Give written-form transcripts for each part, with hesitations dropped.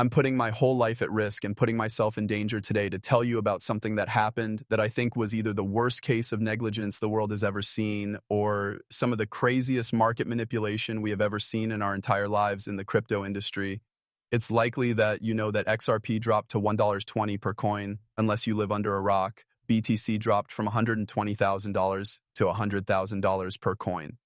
I'm putting my whole life at risk and putting myself in danger today to tell you about something that happened that I think was either the worst case of negligence the world has ever seen or some of the craziest market manipulation we have ever seen in our entire lives in the crypto industry. It's likely that you know that XRP dropped to $1.20 per coin, unless you live under a rock. BTC dropped from $120,000 to $100,000 per coin.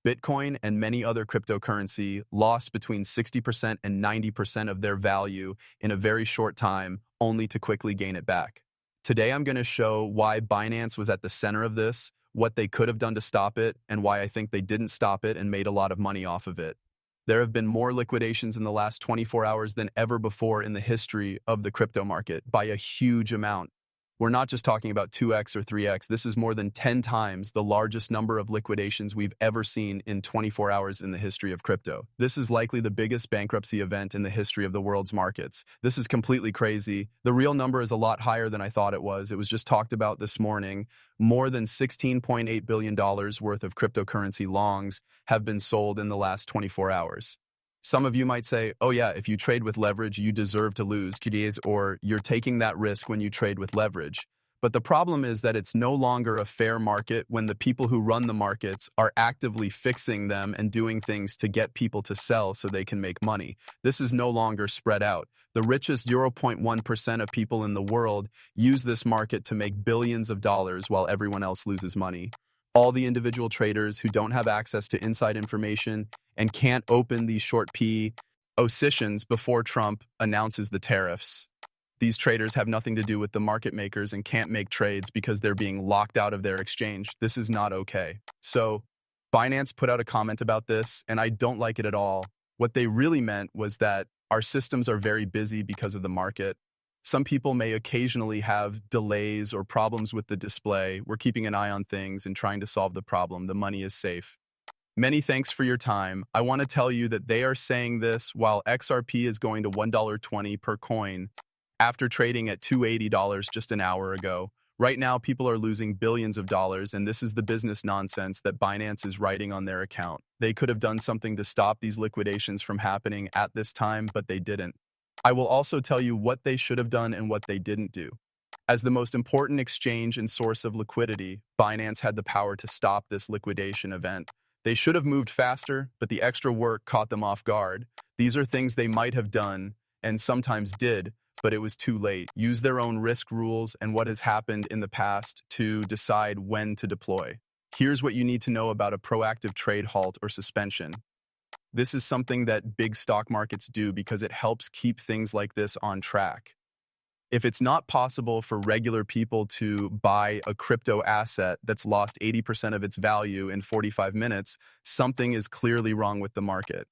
Bitcoin and many other cryptocurrency lost between 60% and 90% of their value in a very short time, only to quickly gain it back. Today, I'm going to show why Binance was at the center of this, what they could have done to stop it, and why I think they didn't stop it and made a lot of money off of it. There have been more liquidations in the last 24 hours than ever before in the history of the crypto market by a huge amount. We're not just talking about 2x or 3x. This is more than 10 times the largest number of liquidations we've ever seen in 24 hours in the history of crypto. This is likely the biggest bankruptcy event in the history of the world's markets. This is completely crazy. The real number is a lot higher than I thought it was. It was just talked about this morning. More than $16.8 billion worth of cryptocurrency longs have been sold in the last 24 hours. Some of you might say, oh yeah, if you trade with leverage, you deserve to lose, or you're taking that risk when you trade with leverage. But the problem is that it's no longer a fair market when the people who run the markets are actively fixing them and doing things to get people to sell so they can make money. This is no longer spread out. The richest 0.1% of people in the world use this market to make billions of dollars while everyone else loses money. All the individual traders who don't have access to inside information and can't open these short P positions before Trump announces the tariffs. These traders have nothing to do with the market makers and can't make trades because they're being locked out of their exchange. This is not okay. So Binance put out a comment about this, and I don't like it at all. What they really meant was that our systems are very busy because of the market. Some people may occasionally have delays or problems with the display. We're keeping an eye on things and trying to solve the problem. The money is safe. Many thanks for your time. I want to tell you that they are saying this while XRP is going to $1.20 per coin after trading at $280 just an hour ago. Right now, people are losing billions of dollars, and this is the business nonsense that Binance is writing on their account. They could have done something to stop these liquidations from happening at this time, but they didn't. I will also tell you what they should have done and what they didn't do. As the most important exchange and source of liquidity, Binance had the power to stop this liquidation event. They should have moved faster, but the extra work caught them off guard. These are things they might have done, and sometimes did, but it was too late. Use their own risk rules and what has happened in the past to decide when to deploy. Here's what you need to know about a proactive trade halt or suspension. This is something that big stock markets do because it helps keep things like this on track. If it's not possible for regular people to buy a crypto asset that's lost 80% of its value in 45 minutes, something is clearly wrong with the market.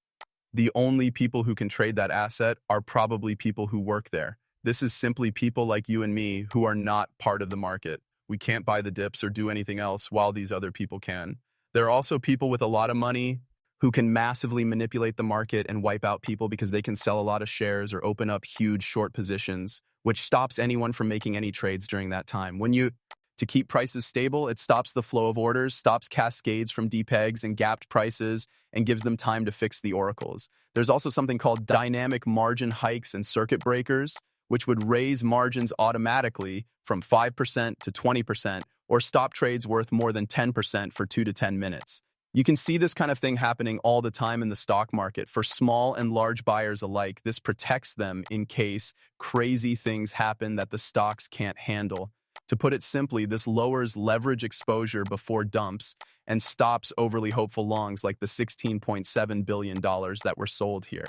The only people who can trade that asset are probably people who work there. This is simply people like you and me who are not part of the market. We can't buy the dips or do anything else while these other people can. There are also people with a lot of money who can massively manipulate the market and wipe out people because they can sell a lot of shares or open up huge short positions, which stops anyone from making any trades during that time. To keep prices stable, it stops the flow of orders, stops cascades from depegs and gapped prices, and gives them time to fix the oracles. There's also something called dynamic margin hikes and circuit breakers, which would raise margins automatically from 5% to 20% or stop trades worth more than 10% for 2 to 10 minutes. You can see this kind of thing happening all the time in the stock market. For small and large buyers alike, this protects them in case crazy things happen that the stocks can't handle. To put it simply, this lowers leverage exposure before dumps and stops overly hopeful longs like the $16.7 billion that were sold here.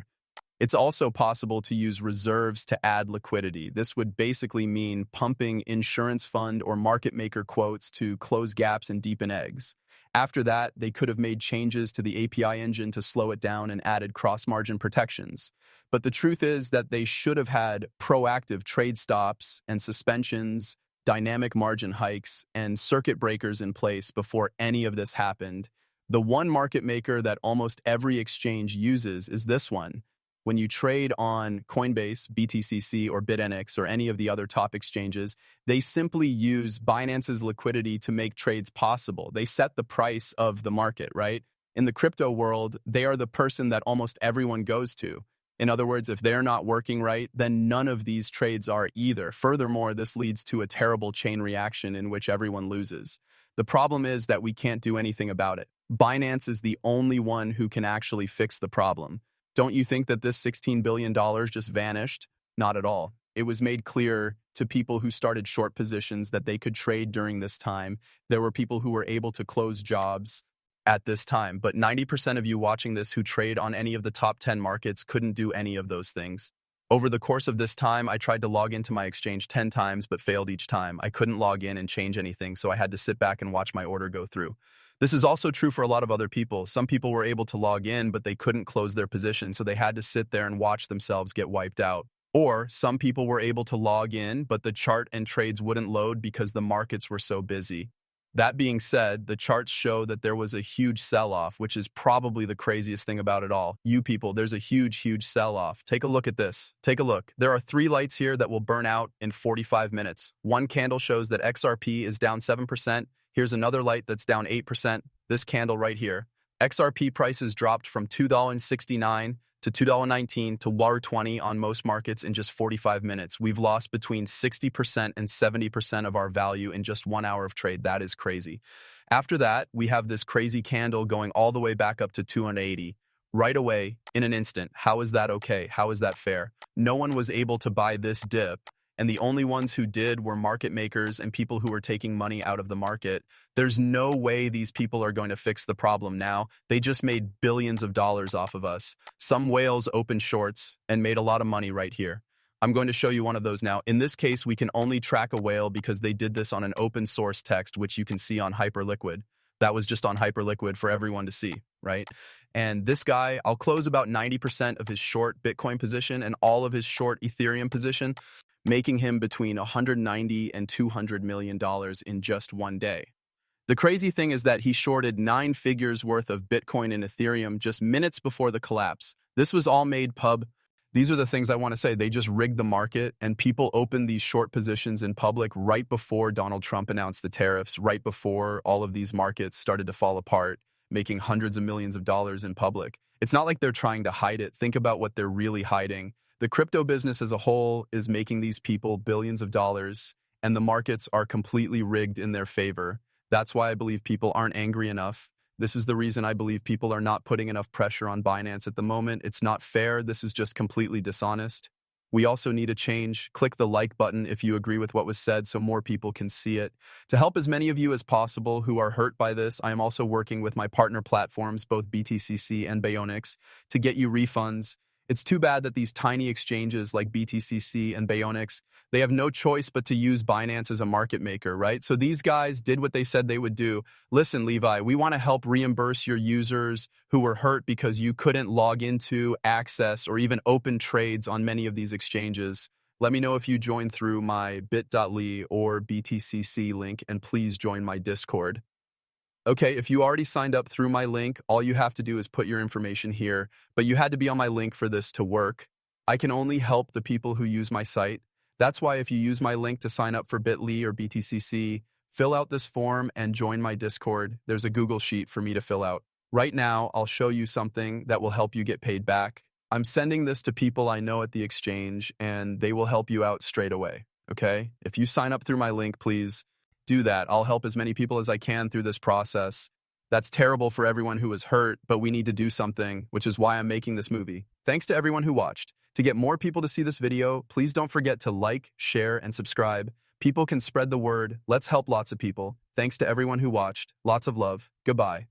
It's also possible to use reserves to add liquidity. This would basically mean pumping insurance fund or market maker quotes to close gaps and deepen eggs. After that, they could have made changes to the API engine to slow it down and added cross-margin protections. But the truth is that they should have had proactive trade stops and suspensions, dynamic margin hikes, and circuit breakers in place before any of this happened. The one market maker that almost every exchange uses is this one. When you trade on Coinbase, BTCC, or BitNX, or any of the other top exchanges, they simply use Binance's liquidity to make trades possible. They set the price of the market, right? In the crypto world, they are the person that almost everyone goes to. In other words, if they're not working right, then none of these trades are either. Furthermore, this leads to a terrible chain reaction in which everyone loses. The problem is that we can't do anything about it. Binance is the only one who can actually fix the problem. Don't you think that this $16 billion just vanished? Not at all. It was made clear to people who started short positions that they could trade during this time. There were people who were able to close jobs at this time, but 90% of you watching this who trade on any of the top 10 markets couldn't do any of those things. Over the course of this time, I tried to log into my exchange 10 times, but failed each time. I couldn't log in and change anything, so I had to sit back and watch my order go through. This is also true for a lot of other people. Some people were able to log in, but they couldn't close their position, so they had to sit there and watch themselves get wiped out. Or some people were able to log in, but the chart and trades wouldn't load because the markets were so busy. That being said, the charts show that there was a huge sell-off, which is probably the craziest thing about it all. You people, there's a huge sell-off. Take a look at this. Take a look. There are 3 lights here that will burn out in 45 minutes. One candle shows that XRP is down 7%. Here's another light that's down 8%. This candle right here. XRP prices dropped from $2.69 to $2.19 to $1.20 on most markets in just 45 minutes. We've lost between 60% and 70% of our value in just 1 hour of trade. That is crazy. After that, we have this crazy candle going all the way back up to 280. Right away, in an instant. How is that okay? How is that fair? No one was able to buy this dip, and the only ones who did were market makers and people who were taking money out of the market. There's no way these people are going to fix the problem now. They just made billions of dollars off of us. Some whales opened shorts and made a lot of money right here. I'm going to show you one of those now. In this case, we can only track a whale because they did this on an open source text, which you can see on Hyperliquid. That was just on Hyperliquid for everyone to see, right? And this guy, I'll close about 90% of his short Bitcoin position and all of his short Ethereum position, making him between $190 and $200 million in just one day. The crazy thing is that he shorted 9 figures worth of Bitcoin and Ethereum just minutes before the collapse. This was all made pub. These are the things I want to say. They just rigged the market, and people opened these short positions in public right before Donald Trump announced the tariffs, right before all of these markets started to fall apart, making hundreds of millions of dollars in public. It's not like they're trying to hide it. Think about what they're really hiding. The crypto business as a whole is making these people billions of dollars, and the markets are completely rigged in their favor. That's why I believe people aren't angry enough. This is the reason I believe people are not putting enough pressure on Binance at the moment. It's not fair. This is just completely dishonest. We also need a change. Click the like button if you agree with what was said so more people can see it. To help as many of you as possible who are hurt by this, I am also working with my partner platforms, both BTCC and Baionix, to get you refunds. It's too bad that these tiny exchanges like BTCC and Baionix, they have no choice but to use Binance as a market maker, right? So these guys did what they said they would do. Listen, Levi, we want to help reimburse your users who were hurt because you couldn't log into, access, or even open trades on many of these exchanges. Let me know if you join through my bit.ly or BTCC link, and please join my Discord. Okay, if you already signed up through my link, all you have to do is put your information here, but you had to be on my link for this to work. I can only help the people who use my site. That's why if you use my link to sign up for bit.ly or BTCC, fill out this form and join my Discord. There's a Google Sheet for me to fill out. Right now, I'll show you something that will help you get paid back. I'm sending this to people I know at the exchange, and they will help you out straight away, okay? If you sign up through my link, please do that. I'll help as many people as I can through this process. That's terrible for everyone who was hurt, but we need to do something, which is why I'm making this movie. Thanks to everyone who watched. To get more people to see this video, please don't forget to like, share, and subscribe. People can spread the word. Let's help lots of people. Thanks to everyone who watched. Lots of love. Goodbye.